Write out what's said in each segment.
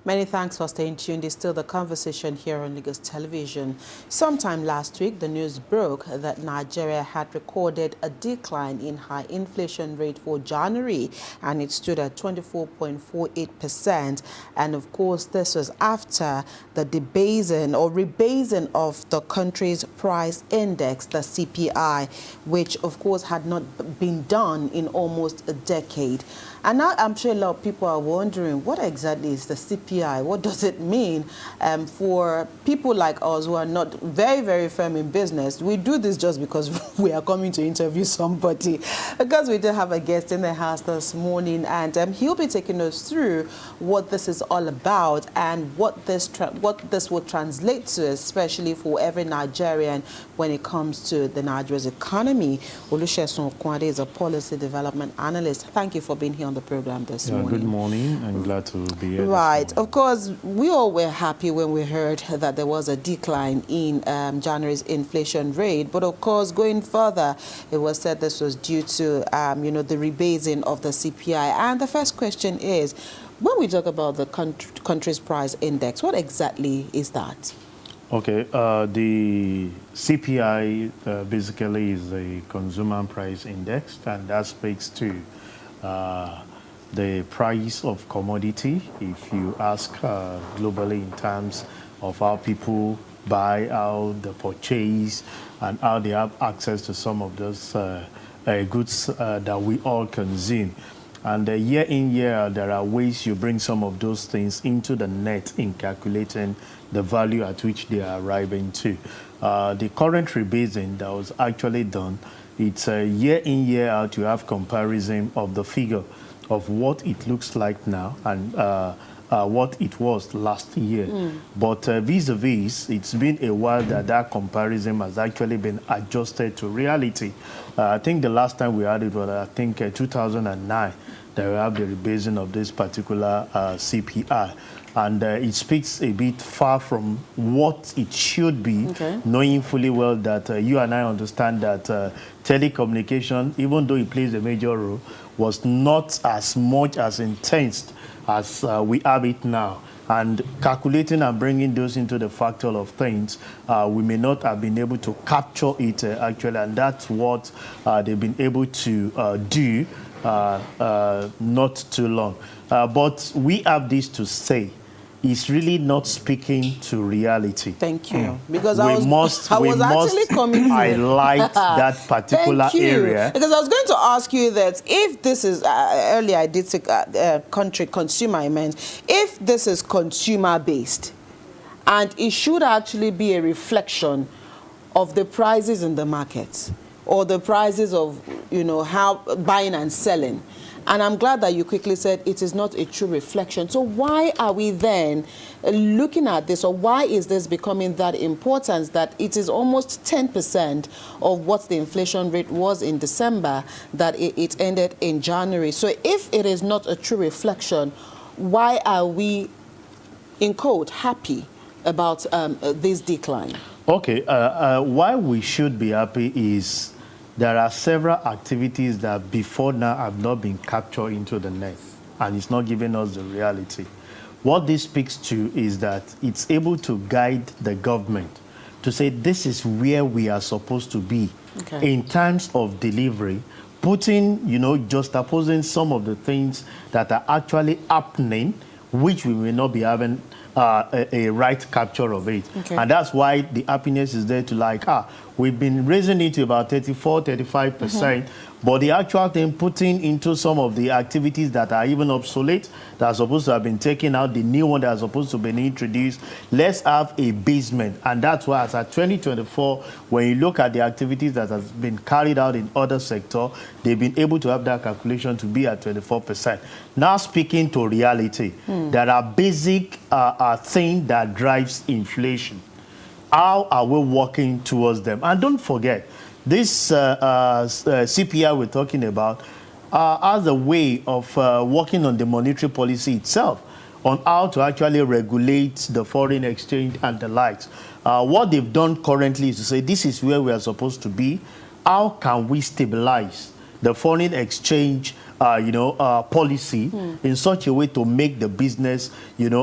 Many thanks for staying tuned. It's still the conversation here on Lagos Television. Sometime last week, the news broke that Nigeria had recorded a decline in high inflation rate for January, and it stood at 24.48%. And of course, this was after the debasing or rebasing of the country's price index, the CPI, which of course had not been done in almost a decade. And now I'm sure a lot of people are wondering, what exactly is the CPI? What does it mean for people like us who are not very, very firm in business? We do this just because we are coming to interview somebody. Because we do have a guest in the house this morning, and he'll be taking us through what this is all about and what this will translate to, especially for every Nigerian when it comes to the Nigeria's economy. Olusegun Okwade is a policy development analyst. Thank you for being here on the program this morning. Good morning. I'm glad to be here. Right. Of course, we all were happy when we heard that there was a decline in January's inflation rate. But of course, going further, it was said this was due to, the rebasing of the CPI. And the first question is, when we talk about the country's price index, what exactly is that? Okay. The CPI basically is a consumer price index, and that speaks to the price of commodity. If you ask globally in terms of how people buy, how they purchase, and how they have access to some of those goods that we all consume. And year in, year out, there are ways you bring some of those things into the net in calculating the value at which they are arriving to. The current rebasing that was actually done, it's year in, year out, you have comparison of the figure of what it looks like now and what it was last year. But vis-a-vis, it's been a while that comparison has actually been adjusted to reality. I think the last time we had it was, 2009, that we have the rebasing of this particular CPI. And it speaks a bit far from what it should be, knowing fully well that you and I understand that telecommunication, even though it plays a major role, was not as much as intense as we have it now. And calculating and bringing those into the factor of things, we may not have been able to capture it actually, and that's what they've been able to do not too long. But we have this to say. It's really not speaking to reality. Thank you. Because we must highlight that particular area. Because I was going to ask you that if this is, earlier I did say consumer, I meant, if this is consumer-based, and it should actually be a reflection of the prices in the market, or the prices of, how buying and selling. And I'm glad that you quickly said it is not a true reflection. So why are we then looking at this, or why is this becoming that important that it is almost 10% of what the inflation rate was in December, that it ended in January? So if it is not a true reflection, why are we, in quote, happy about this decline? Okay, why we should be happy is there are several activities that before now have not been captured into the net, and it's not giving us the reality. What this speaks to is that it's able to guide the government to say this is where we are supposed to be in terms of delivery, putting, just opposing some of the things that are actually happening, which we may not be having a right capture of it. And that's why the happiness is there to we've been raising it to about 34-35%, but the actual thing putting into some of the activities that are even obsolete, that are supposed to have been taken out, the new one that are supposed to be introduced, let's have a basement. And that's why as at 2024, when you look at the activities that has been carried out in other sectors, they've been able to have that calculation to be at 24%. Now speaking to reality, there are basic things that drives inflation. How are we working towards them? And don't forget, this CPI we're talking about as a way of working on the monetary policy itself, on how to actually regulate the foreign exchange and the likes. What they've done currently is to say this is where we are supposed to be. How can we stabilize the foreign exchange policy in such a way to make the business,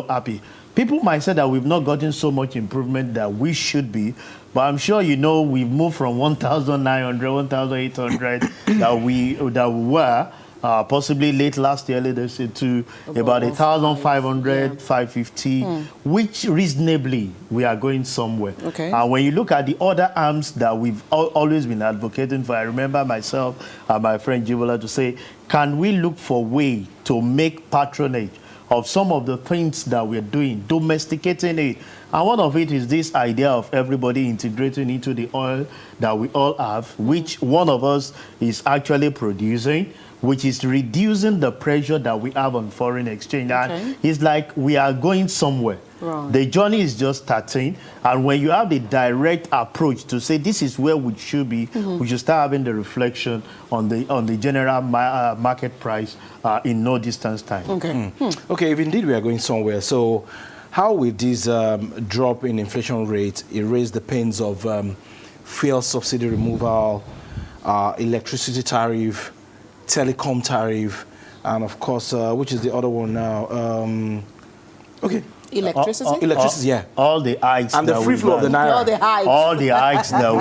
happy. People might say that we've not gotten so much improvement that we should be, but I'm sure we've moved from 1,900, 1,800 that we were possibly late last year, let's say, to about 1,500, 550, which reasonably we are going somewhere. Okay. When you look at the other arms that we've always been advocating for, I remember myself and my friend Jibola to say, can we look for a way to make patronage of some of the things that we're doing, domesticating it? And one of it is this idea of everybody integrating into the oil that we all have, which one of us is actually producing, which is reducing the pressure that we have on foreign exchange. Okay. And it's like we are going somewhere. Right. The journey is just starting. And when you have the direct approach to say this is where we should be, we should start having the reflection on the general market price in no distance time. Okay. Okay, if indeed we are going somewhere, so how will this drop in inflation rate erase the pains of fuel subsidy removal, electricity tariff, telecom tariff, and of course, which is the other one now? Okay. Electricity? Electricity, yeah. All the hikes And the that free we've flow of the had. naira. All the hikes. All the hikes that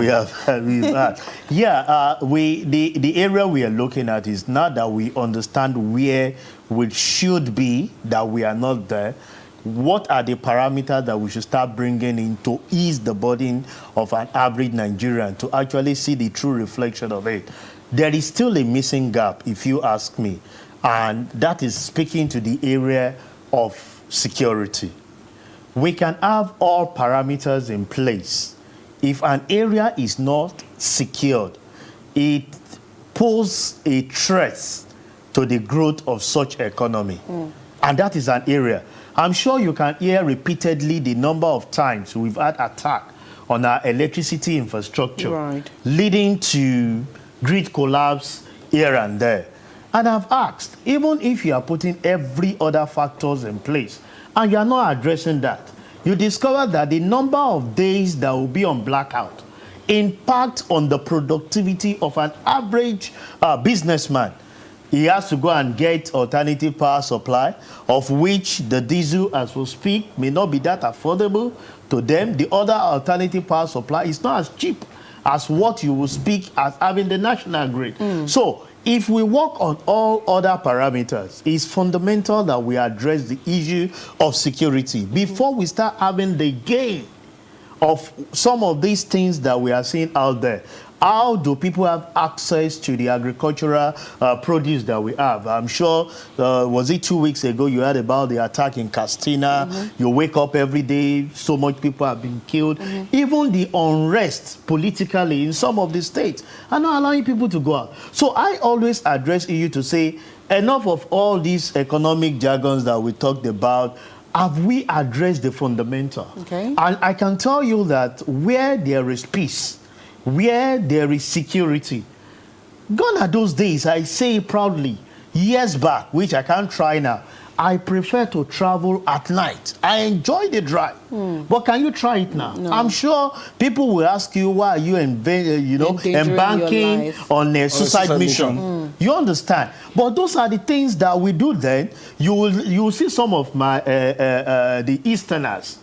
we've had. Yeah, the area we are looking at is not that we understand where we should be, that we are not there. What are the parameters that we should start bringing in to ease the burden of an average Nigerian to actually see the true reflection of it? There is still a missing gap, if you ask me, and that is speaking to the area of security. We can have all parameters in place. If an area is not secured, it poses a threat to the growth of such economy. And that is an area. I'm sure you can hear repeatedly the number of times we've had attack on our electricity infrastructure, Right. leading to grid collapse here and there. And I've asked, even if you are putting every other factors in place and you are not addressing that, you discover that the number of days that will be on blackout impact on the productivity of an average businessman. He has to go and get alternative power supply, of which the diesel, as we speak, may not be that affordable to them. The other alternative power supply is not as cheap as what you will speak as having the national grid. So if we work on all other parameters, it's fundamental that we address the issue of security before we start having the gain of some of these things that we are seeing out there. How do people have access to the agricultural produce that we have? I'm sure, was it 2 weeks ago, you heard about the attack in Castina. You wake up every day, so much people have been killed. Even the unrest politically in some of the states are not allowing people to go out. So I always address you to say, enough of all these economic jargons that we talked about. Have we addressed the fundamental? Okay. And I can tell you that where there is peace, where there is security, gone are those days. I say it proudly. Years back, which I can't try now, I prefer to travel at night. I enjoy the drive. But can you try it now? No. I'm sure people will ask you, why are you embanking on a suicide mission? You understand? But those are the things that we do then. You will see some of my the Easterners.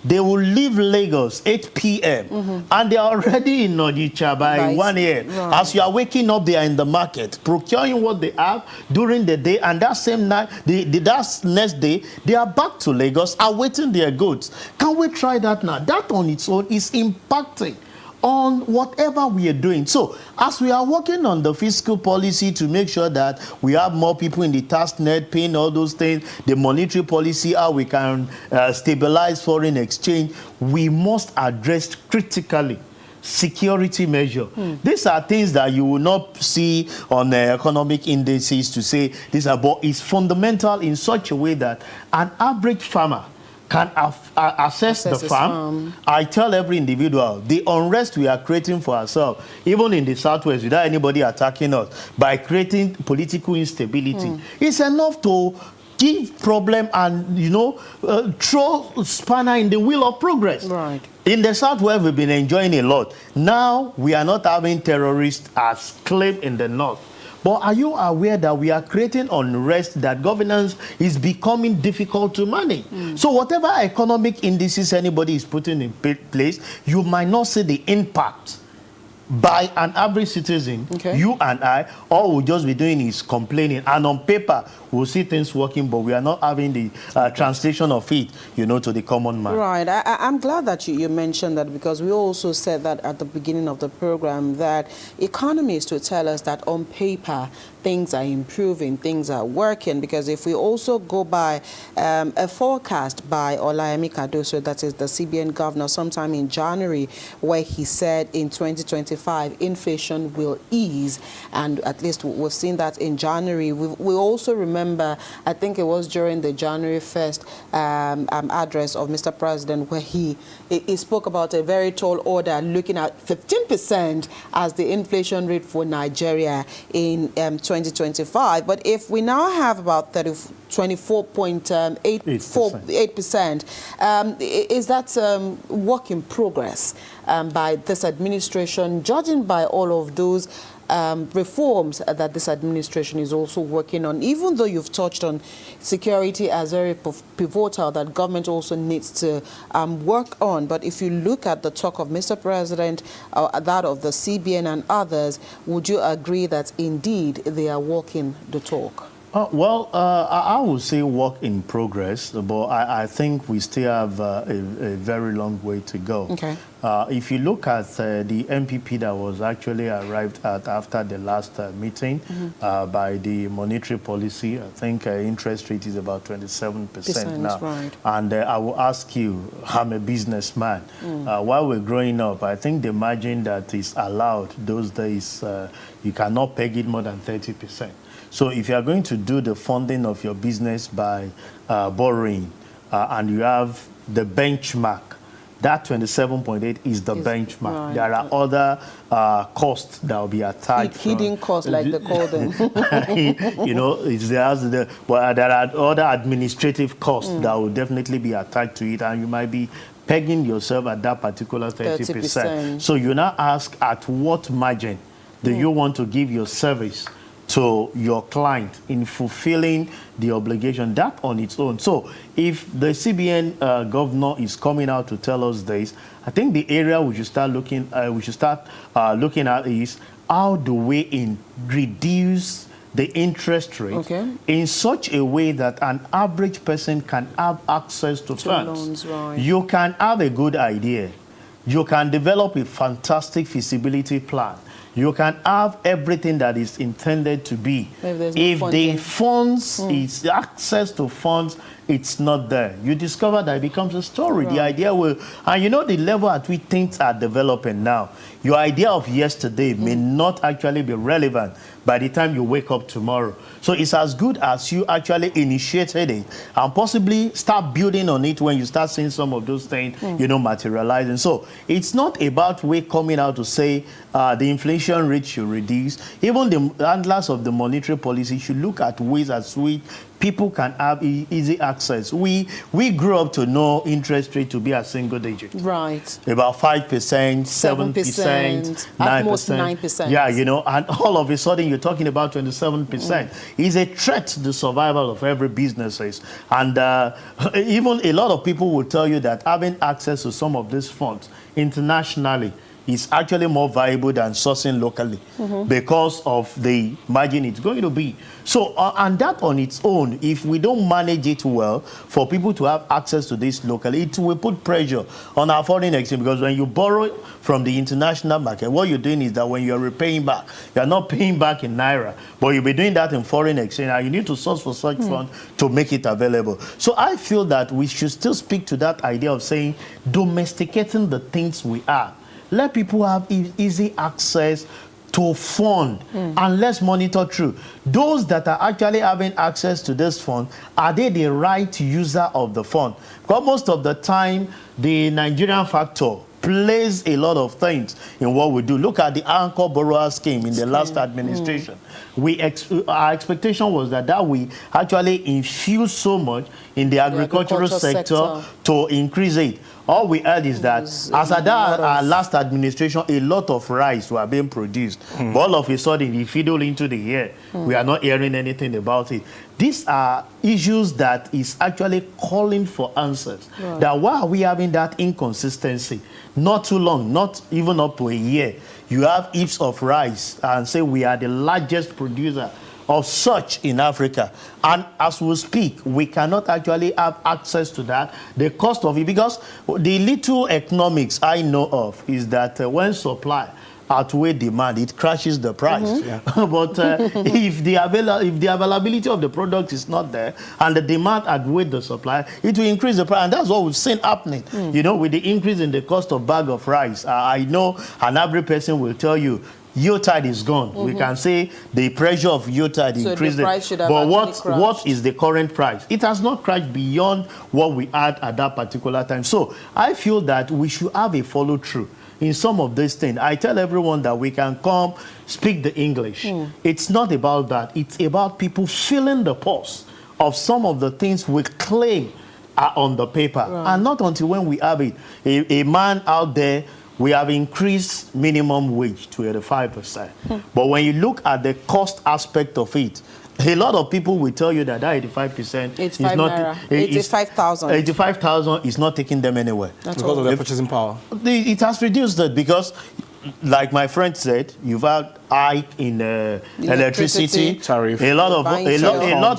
They will leave Lagos 8 p.m. And they are already in Onitsha by 1 a.m. Right. As you are waking up, they are in the market, procuring what they have during the day, and that same night, that next day, they are back to Lagos, awaiting their goods. Can we try that now? That on its own is impacting on whatever we are doing. So as we are working on the fiscal policy to make sure that we have more people in the tax net paying all those things, the monetary policy, how we can stabilize foreign exchange, we must address critically security measure. These are things that you will not see on economic indices to say these are, but it's fundamental in such a way that an average farmer can assess the farm. I tell every individual, the unrest we are creating for ourselves, even in the Southwest, without anybody attacking us, by creating political instability, it's enough to give problem and, throw spanner in the wheel of progress. Right. In the Southwest, we've been enjoying a lot. Now, we are not having terrorists as claimed in the North. But are you aware that we are creating unrest, that governance is becoming difficult to manage? So whatever economic indices anybody is putting in place, you might not see the impact by an average citizen, you and I. All we'll just be doing is complaining, and on paper we'll see things working, but we are not having the translation of it, to the common man. Right. I'm glad that you mentioned that, because we also said that at the beginning of the program, that economists will tell us that on paper things are improving, things are working, because if we also go by a forecast by Olayemi Cardoso, that is the CBN governor, sometime in January, where he said in 2025 inflation will ease, and at least we've seen that in January. We also remember, I think it was during the January 1st address of Mr. President, where he spoke about a very tall order looking at 15% as the inflation rate for Nigeria in 2025. But if we now have about 24.8%, is that work in progress by this administration, judging by all of those reforms that this administration is also working on? Even though you've touched on security as very pivotal, that government also needs to work on. But if you look at the talk of Mr. President, that of the CBN and others, would you agree that indeed they are walking the talk? I would say work in progress, but I think we still have a very long way to go. Okay. If you look at the MPP that was actually arrived at after the last meeting by the monetary policy, I think interest rate is about 27% now. Right. And I will ask you, I'm a businessman. While we're growing up, I think the margin that is allowed those days, you cannot peg it more than 30%. So if you are going to do the funding of your business by borrowing, and you have the benchmark, that 27.8 is the benchmark. Right. There are other costs that will be attached. Hidden costs, like they call them. But there are other administrative costs that will definitely be attached to it, and you might be pegging yourself at that particular 30%. So you now ask, at what margin do you want to give your service to your client in fulfilling the obligation, that on its own? So if the CBN governor is coming out to tell us this, I think the area we should start looking at is, how do we reduce the interest rate in such a way that an average person can have access to funds. Loans, right. You can have a good idea. You can develop a fantastic feasibility plan. You can have everything that is intended to be. If the funds, it's access to funds, it's not there, you discover that it becomes a story. Right. The idea will, and the level at which things are developing now, your idea of yesterday may not actually be relevant by the time you wake up tomorrow. So it's as good as you actually initiated it and possibly start building on it when you start seeing some of those things, materializing. So it's not about we coming out to say the inflation rate should reduce. Even the handlers of the monetary policy should look at ways as which people can have easy access. We grew up to know interest rate to be a single digit. Right. About 5%, 7%, 9%. At most 9%. Yeah, and all of a sudden you're talking about 27%. It's a threat to the survival of every businesses. And even a lot of people will tell you that having access to some of these funds internationally is actually more valuable than sourcing locally because of the margin it's going to be. So, and that on its own, if we don't manage it well, for people to have access to this locally, it will put pressure on our foreign exchange, because when you borrow from the international market, what you're doing is that when you're repaying back, you're not paying back in Naira, but you'll be doing that in foreign exchange, and you need to source for such funds to make it available. So I feel that we should still speak to that idea of saying, domesticating the things we have. Let people have easy access to fund, and let's monitor through. Those that are actually having access to this fund, are they the right user of the fund? Because most of the time, the Nigerian factor plays a lot of things in what we do. Look at the anchor borrower scheme in the last administration. Our expectation was that we actually infuse so much in the agricultural sector to increase it. All we heard is that as at our last administration, a lot of rice were being produced. But all of a sudden, it fiddled into the air. We are not hearing anything about it. These are issues that is actually calling for answers. Right. That why are we having that inconsistency? Not too long, not even up to a year. You have heaps of rice and say we are the largest producer of such in Africa. And as we speak, we cannot actually have access to that. The cost of it, because the little economics I know of is that when supply outweigh demand, it crashes the price. But if the availability of the product is not there and the demand outweigh the supply, it will increase the price. And that's what we've seen happening. You know, with the increase in the cost of bag of rice, I know an average person will tell you Yuletide is gone. We can say the pressure of Yuletide increased. The price should have but actually what is the current price? It has not crashed beyond what we had at that particular time. So I feel that we should have a follow-through in some of these things. I tell everyone that we can come speak the English. It's not about that. It's about people feeling the pulse of some of the things we claim are on the paper. And not until when we have it. A man out there, we have increased minimum wage to 85%. But when you look at the cost aspect of it, a lot of people will tell you that 85% is not 85,000. 85,000 is not taking them anywhere. Because of their purchasing power. It has reduced that because, like my friend said, you've had hike in electricity tariff. A lot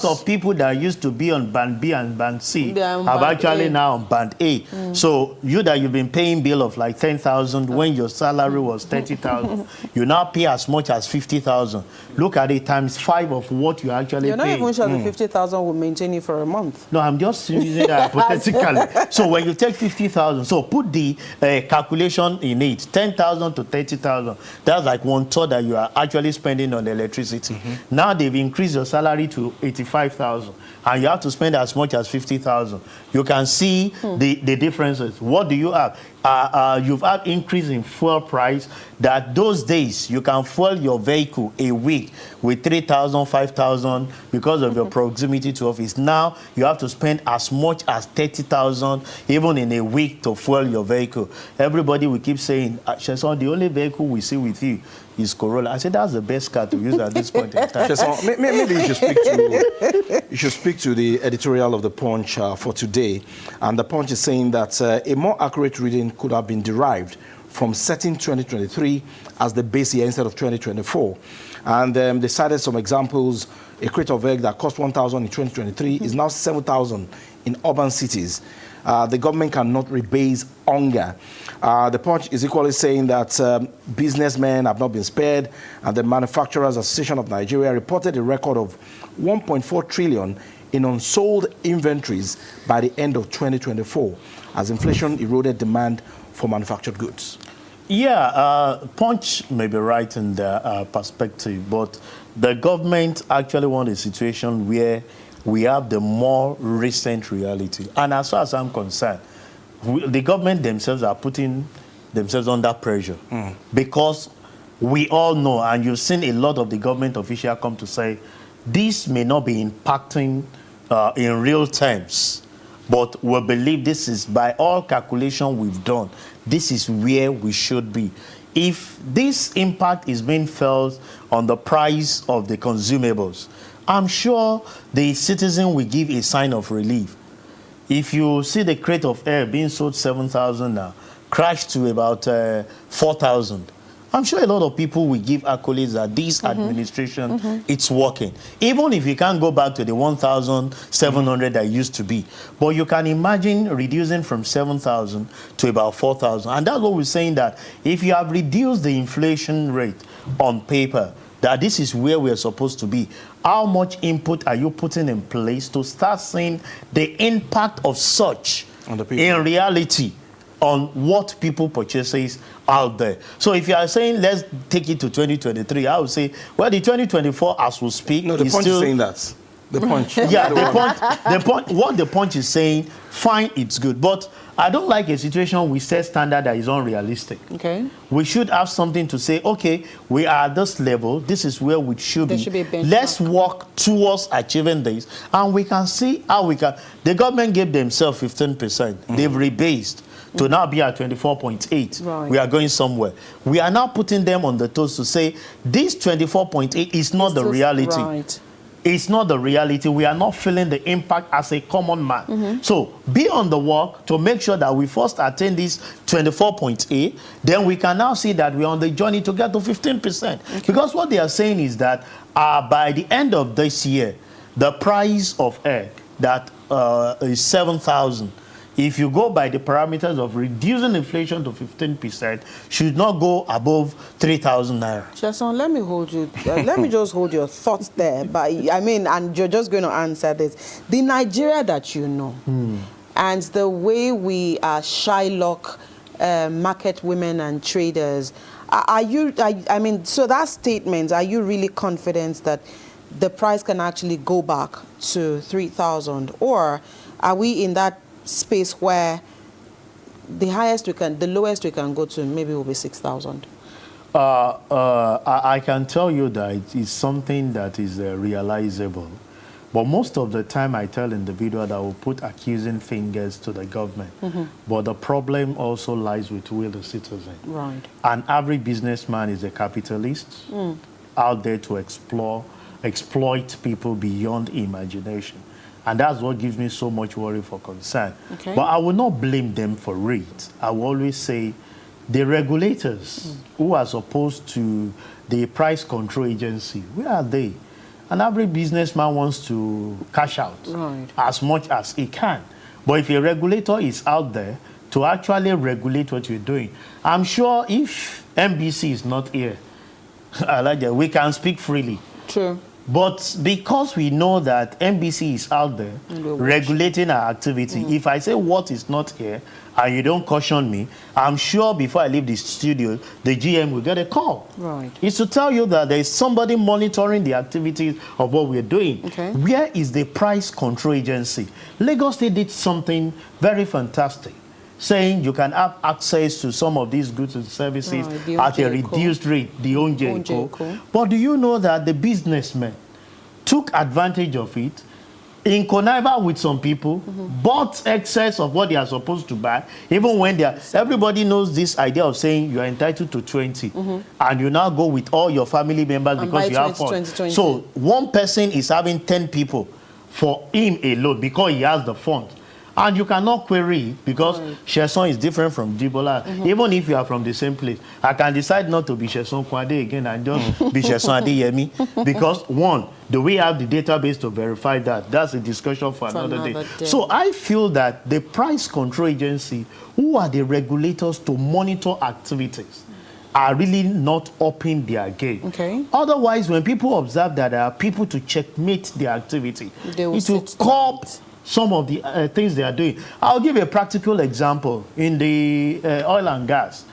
of people that used to be on band B and band C have actually now on band A. So you've been paying bill of like 10,000 when your salary was 30,000. You now pay as much as 50,000. Look at it times 5 of what you actually pay. You're not even sure the 50,000 will maintain you for a month. No, I'm just using that hypothetically. So when you take 50,000, so put the calculation in it, 10,000 to 30,000. That's like 1/3 that you are actually spending on electricity. Now they've increased your salary to 85,000 and you have to spend as much as 50,000. You can see the differences. What do you have? You've had increase in fuel price that those days you can fuel your vehicle a week with 3,000, 5,000 because of your proximity to office. Now you have to spend as much as 30,000 even in a week to fuel your vehicle. Everybody will keep saying, Sheson, the only vehicle we see with you is Corolla. I said that's the best car to use at this point in time. Sheson, maybe you should speak to the editorial of the Punch for today. And the Punch is saying that a more accurate reading could have been derived from setting 2023 as the base year instead of 2024. And they cited some examples. A crate of egg that cost 1,000 in 2023 is now 7,000 in urban cities. The government cannot rebase hunger. The Punch is equally saying that businessmen have not been spared, and the Manufacturers Association of Nigeria reported a record of 1.4 trillion in unsold inventories by the end of 2024 as inflation eroded demand for manufactured goods. Yeah, Punch may be right in their perspective, but the government actually wants a situation where we have the more recent reality. And as far as I'm concerned, the government themselves are putting themselves under pressure because we all know, and you've seen a lot of the government officials come to say, this may not be impacting in real terms, but we believe this is, by all calculation we've done, this is where we should be. If this impact is being felt on the price of the consumables, I'm sure the citizen will give a sign of relief. If you see the crate of air being sold 7,000 now, crashed to about 4,000, I'm sure a lot of people will give accolades that this administration, it's working. Even if you can't go back to the 1,700 that used to be. But you can imagine reducing from 7,000 to about 4,000. And that's what we're saying, that if you have reduced the inflation rate on paper, that this is where we're supposed to be. How much input are you putting in place to start seeing the impact of such on the people in reality on what people purchases out there? So if you are saying let's take it to 2023, I would say, well, the 2024 as we speak, no, the Punch is saying that. The Punch. Yeah, the Punch. What the Punch is saying, fine, it's good, but I don't like a situation we set standard that is unrealistic. Okay. We should have something to say, okay, we are at this level, this is where we should be. There should be a benchmark. Let's work towards achieving this, and we can see how we can. The government gave themselves 15%. They've rebased. to now be at 24.8. Right. We are going somewhere. We are now putting them on the toes to say this 24.8 is not the reality. Right. It's not the reality. We are not feeling the impact as a common man. So be on the walk to make sure that we first attain this 24.8. Then we can now see that we're on the journey to get to 15%. Okay. Because what they are saying is that by the end of this year, the price of egg that is 7,000. If you go by the parameters of reducing inflation to 15%, should not go above 3,000 naira. Jason, let me hold you. Let me just hold your thoughts there. But I mean, and you're just going to answer this. The Nigeria that you know, and the way we Shylock market women and traders, are you? I mean, so that statement, are you really confident that the price can actually go back to 3,000, or are we in that space where the lowest we can go to maybe will be 6,000? I can tell you that it is something that is realizable. But most of the time I tell individuals that will put accusing fingers to the government. But the problem also lies with we, the citizen. Right. And every businessman is a capitalist out there to exploit people beyond imagination. And that's what gives me so much worry for concern. Okay. But I will not blame them for it. I will always say the regulators who are supposed to the price control agency, where are they? And every businessman wants to cash out as much as he can. But if a regulator is out there to actually regulate what you're doing, I'm sure if MBC is not here, we can speak freely. True. But because we know that MBC is out there regulating our activity, if I say what is not here and you don't caution me, I'm sure before I leave the studio, the GM will get a call. Right. It's to tell you that there is somebody monitoring the activities of what we're doing. Okay. Where is the price control agency? Lagos State did something very fantastic, saying you can have access to some of these goods and services at a reduced rate, the Onjeko. But do you know that the businessmen took advantage of it, in connival with some people, bought excess of what they are supposed to buy, even when they are, everybody knows this idea of saying you are entitled to 20, and you now go with all your family members and because you have funds. So one person is having 10 people for him alone because he has the funds. And you cannot query it because Sheson is different from Jibola. Even if you are from the same place, I can decide not to be Sheson Kwade again and just be Sheson Adeyemi. Because one, do we have the database to verify that? That's a discussion for another day. So I feel that the price control agency, who are the regulators to monitor activities, are really not upping their game. Okay. Otherwise, when people observe that there are people to checkmate their activity, it will curb some of the things they are doing. I'll give you a practical example. In the oil and gas,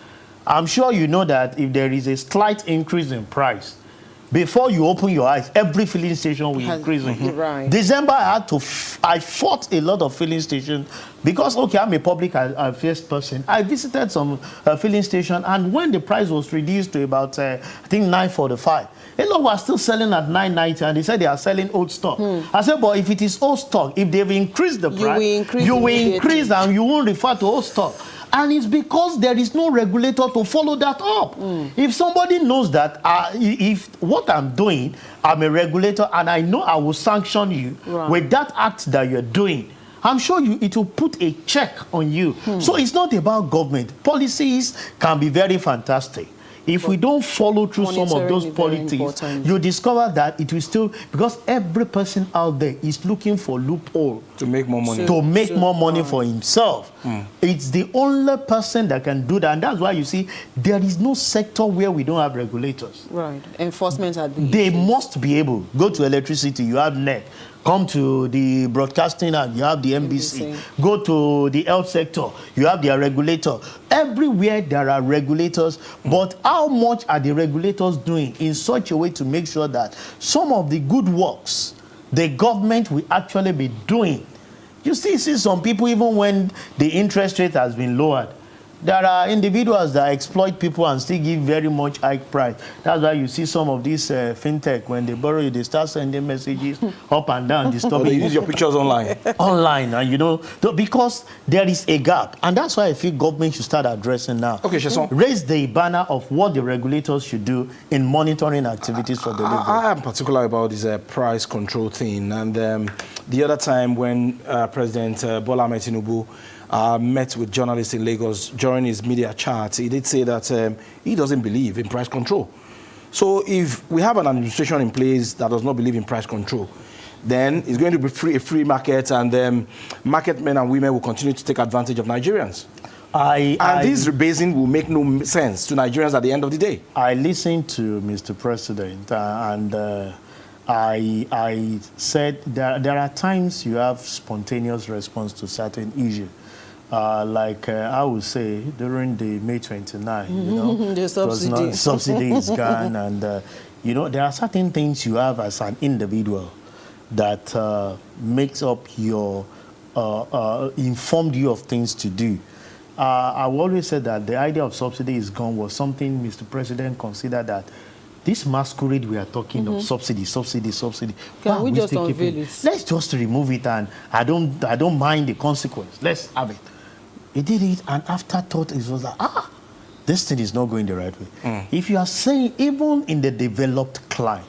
I'm sure you know that if there is a slight increase in price, before you open your eyes, every filling station will increase. Right. December, I fought a lot of filling stations because, okay, I'm a public affairs person. I visited some filling station, and when the price was reduced to about, I think, $9.45, a lot were still selling at $9.90, and they said they are selling old stock. I said, but if it is old stock, if they've increased the price, you will increase and you won't refer to old stock. And it's because there is no regulator to follow that up. If somebody knows that if what I'm doing, I'm a regulator and I know I will sanction you with that act that you're doing, I'm sure it will put a check on you. So it's not about government. Policies can be very fantastic. If we don't follow through some of those policies, you discover that it will still, because every person out there is looking for loophole to make more money. To make more money for himself. It's the only person that can do that. And that's why you see there is no sector where we don't have regulators. Right. Enforcement are being They must be able. Go to electricity, you have NEC. Come to the broadcasting and you have the NBC. Go to the health sector, you have their regulator. Everywhere there are regulators, but how much are the regulators doing in such a way to make sure that some of the good works the government will actually be doing? You still see some people, even when the interest rate has been lowered, There are individuals that exploit people and still give very much high price. That's why you see some of these fintech, when they borrow you, they start sending messages up and down, disturbing. They use your pictures online. Online, and you know, because there is a gap. And that's why I feel government should start addressing now. Okay, Sheson. Raise the banner of what the regulators should do in monitoring activities for delivery. I am particular about this price control thing. And the other time when President Bola Ahmed Tinubu met with journalists in Lagos during his media chat, he did say that he doesn't believe in price control. So if we have an administration in place that does not believe in price control, then it's going to be a free market, and market men and women will continue to take advantage of Nigerians. This rebasing will make no sense to Nigerians at the end of the day. I listened to Mr. President, and I said there are times you have spontaneous response to certain issues. I would say during the May 29, you know, the subsidy. Subsidy is gone, and you know, there are certain things you have as an individual that makes up your informed you of things to do. I've always said that the idea of subsidy is gone was something Mr. President considered that this masquerade we are talking of, subsidy. Can we just unveil it? Let's just remove it, and I don't mind the consequence. Let's have it. He did it, and afterthought, it was like, this thing is not going the right way. If you are saying, even in the developed clime,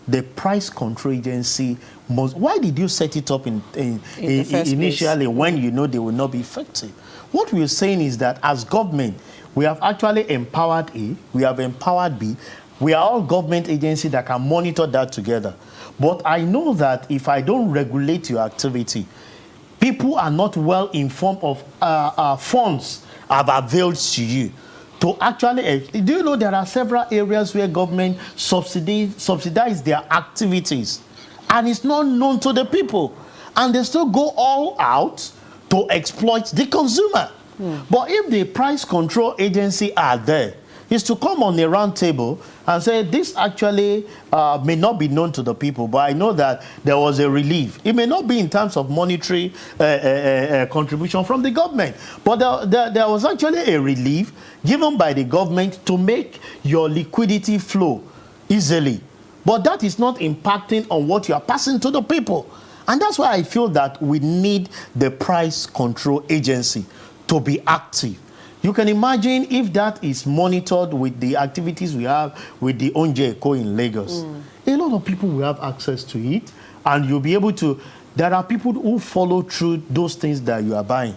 the price control agency must, why did you set it up initially when you know they will not be effective? What we are saying is that as government, we have actually empowered A, we have empowered B. We are all government agencies that can monitor that together. But I know that if I don't regulate your activity, people are not well informed of funds have availed to you. To actually, do you know there are several areas where government subsidize their activities, and it's not known to the people, and they still go all out to exploit the consumer. But if the price control agency are there, is to come on a round table and say, this actually may not be known to the people, but I know that there was a relief. It may not be in terms of monetary contribution from the government, but there was actually a relief given by the government to make your liquidity flow easily. But that is not impacting on what you are passing to the people. And that's why I feel that we need the price control agency to be active. You can imagine if that is monitored with the activities we have with the Onje Eko in Lagos. A lot of people will have access to it, and you'll be able to, there are people who follow through those things that you are buying.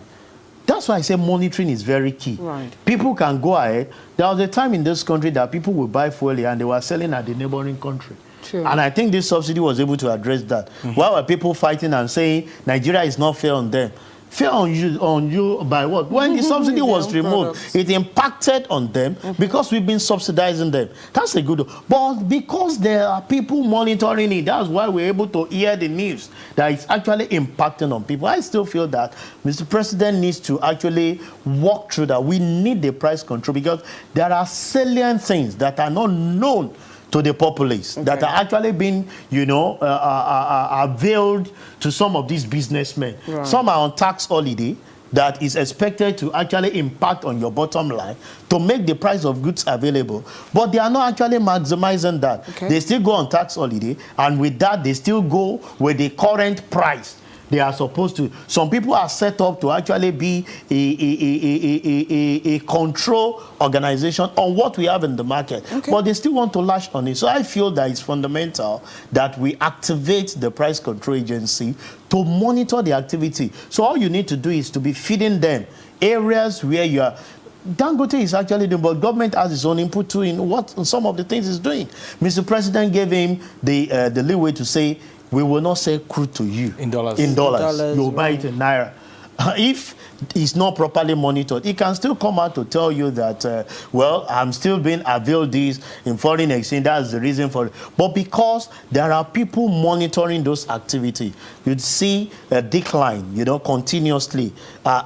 That's why I say monitoring is very key. Right. People can go ahead. There was a time in this country that people would buy fuel and they were selling at the neighboring country. True. And I think this subsidy was able to address that. Why were people fighting and saying Nigeria is not fair on them? Fair on you by what? When the subsidy was removed, it impacted on them because we've been subsidizing them. That's a good. But because there are people monitoring it, that's why we're able to hear the news that it's actually impacting on people. I still feel that Mr. President needs to actually walk through that. We need the price control because there are salient things that are not known to the populace, that are actually being, you know, availed to some of these businessmen. Right. Some are on tax holiday that is expected to actually impact on your bottom line to make the price of goods available. But they are not actually maximizing that. They still go on tax holiday, and with that, they still go with the current price they are supposed to. Some people are set up to actually be a control organization on what we have in the market, but they still want to lash on it. So I feel that it's fundamental that we activate the price control agency to monitor the activity. So all you need to do is to be feeding them areas where you are. Dangote is actually doing, but government has its own input too in what some of the things it's doing. Mr. President gave him the leeway to say, we will not sell crude to you in dollars. You'll buy it in naira. If it's not properly monitored, it can still come out to tell you that, well, I'm still being availed this in foreign exchange. That's the reason for it. But because there are people monitoring those activities, you'd see a decline, you know, continuously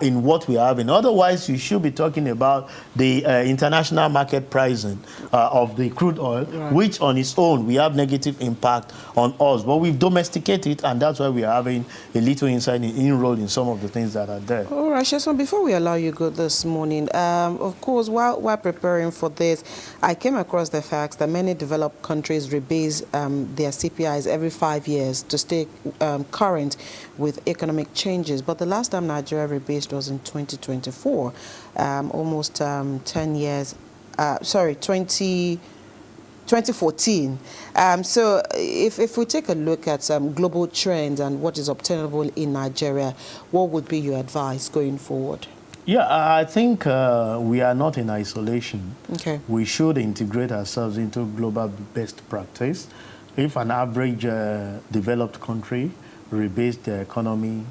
in what we are having. Otherwise, you should be talking about the international market pricing of the crude oil, which on its own, we have negative impact on us. But we've domesticated it, and that's why we are having a little inroad in some of the things that are there. All right. Sheson, before we allow you go this morning, of course, while preparing for this, I came across the facts that many developed countries rebase their CPIs every 5 years to stay current with economic changes. But the last time Nigeria rebased was in 2024, almost 10 years, 2014. So if we take a look at global trends and what is obtainable in Nigeria, what would be your advice going forward? Yeah, I think we are not in isolation. Okay. We should integrate ourselves into global best practice. If an average developed country rebased their economy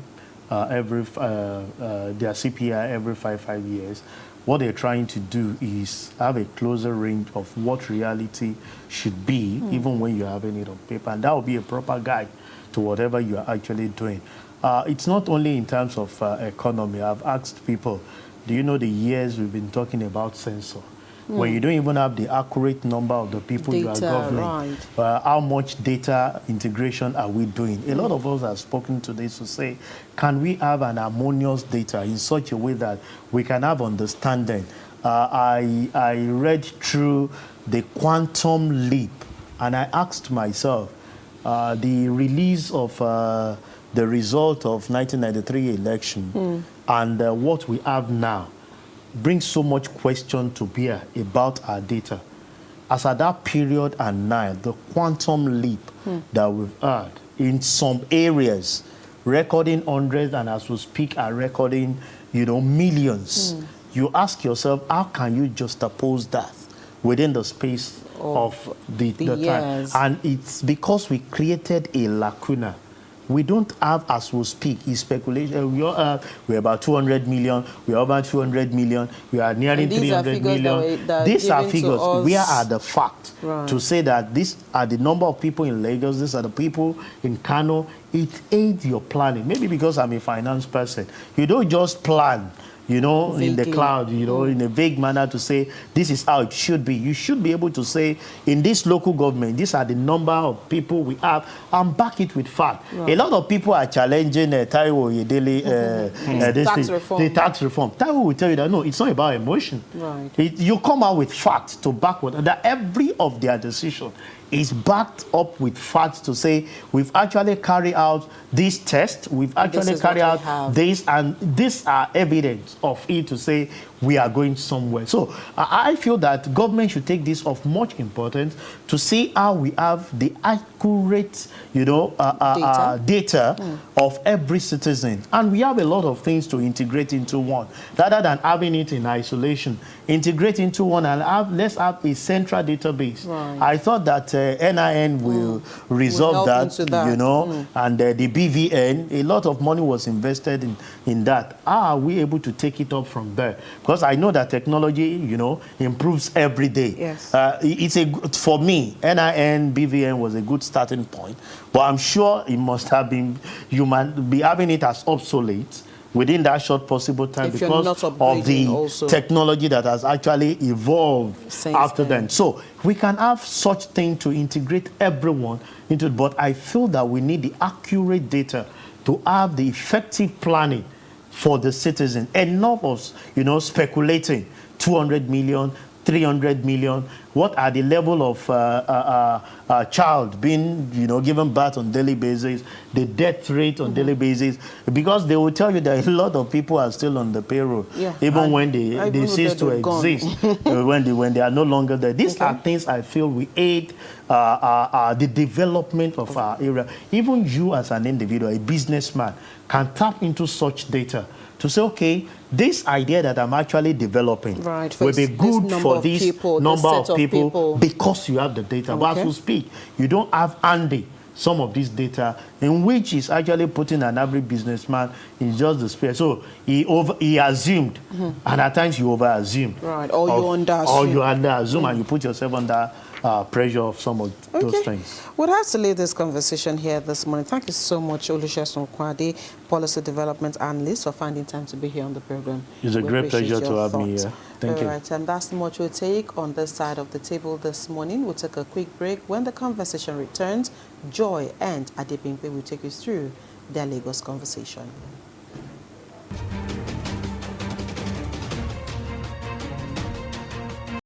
their CPI every five years, what they're trying to do is have a closer range of what reality should be, even when you're having it on paper. And that will be a proper guide to whatever you are actually doing. It's not only in terms of economy. I've asked people, do you know the years we've been talking about census? When you don't even have the accurate number of the people you are governing, right. How much data integration are we doing? A lot of us have spoken to this to say, can we have an harmonious data in such a way that we can have understanding? I read through the quantum leap, and I asked myself, the release of the result of 1993 election and what we have now brings so much question to bear about our data. As at that period and now, the quantum leap that we've had in some areas, recording hundreds, and as we speak, are recording, millions. You ask yourself, how can you juxtapose that within the space of the time? And it's because we created a lacuna. We don't have, as we speak, is speculation. We're about 200 million. We're over 200 million. We are nearing 300 million. These are figures. Where are the facts to say that these are the number of people in Lagos, these are the people in Kano? It aids your planning. Maybe because I'm a finance person. You don't just plan, in the cloud, in a vague manner to say, this is how it should be. You should be able to say, in this local government, these are the number of people we have, and back it with fact. Right. A lot of people are challenging Taiwo Yedele, the tax reform. Taiwo will tell you that, no, it's not about emotion. Right. You come out with facts to back what, that every of their decision is backed up with facts to say, we've actually carried out this test, we've actually carried out this, and these are evidence of it to say we are going somewhere. So I feel that government should take this of much importance to see how we have the accurate, data of every citizen. And we have a lot of things to integrate into one, rather than having it in isolation. Integrate into one and let's have a central database. Right. I thought that NIN will resolve that, and the BVN, a lot of money was invested in that. How are we able to take it up from there? Because I know that technology, improves every day. Yes. For me, NIN, BVN was a good starting point, but I'm sure it must have been, you might be having it as obsolete within that short possible time because of the technology that has actually evolved after then. So we can have such thing to integrate everyone into it, but I feel that we need the accurate data to have the effective planning for the citizen. Enough of, speculating 200 million, 300 million. What are the level of child being, given birth on daily basis, the death rate on daily basis? Because they will tell you that a lot of people are still on the payroll, even when they cease to exist, when they are no longer there. These are things I feel we aid the development of our area. Even you as an individual, a businessman, can tap into such data to say, okay, this idea that I'm actually developing will be good for this number of people because you have the data. But as we speak, you don't have handy some of this data in which is actually putting an average businessman in just the space. So he assumed, and at times you over-assume. Right, or you under-assume. Or you under-assume, and you put yourself under pressure of some of those things. We'll have to leave this conversation here this morning. Thank you so much, Olusegun Kwade, Policy Development Analyst, for finding time to be here on the program. It's a great pleasure to have me here. Thank you. All right, and that's much we'll take on this side of the table this morning. We'll take a quick break. When the conversation returns, Joy and Adebimpe will take you through their Lagos conversation.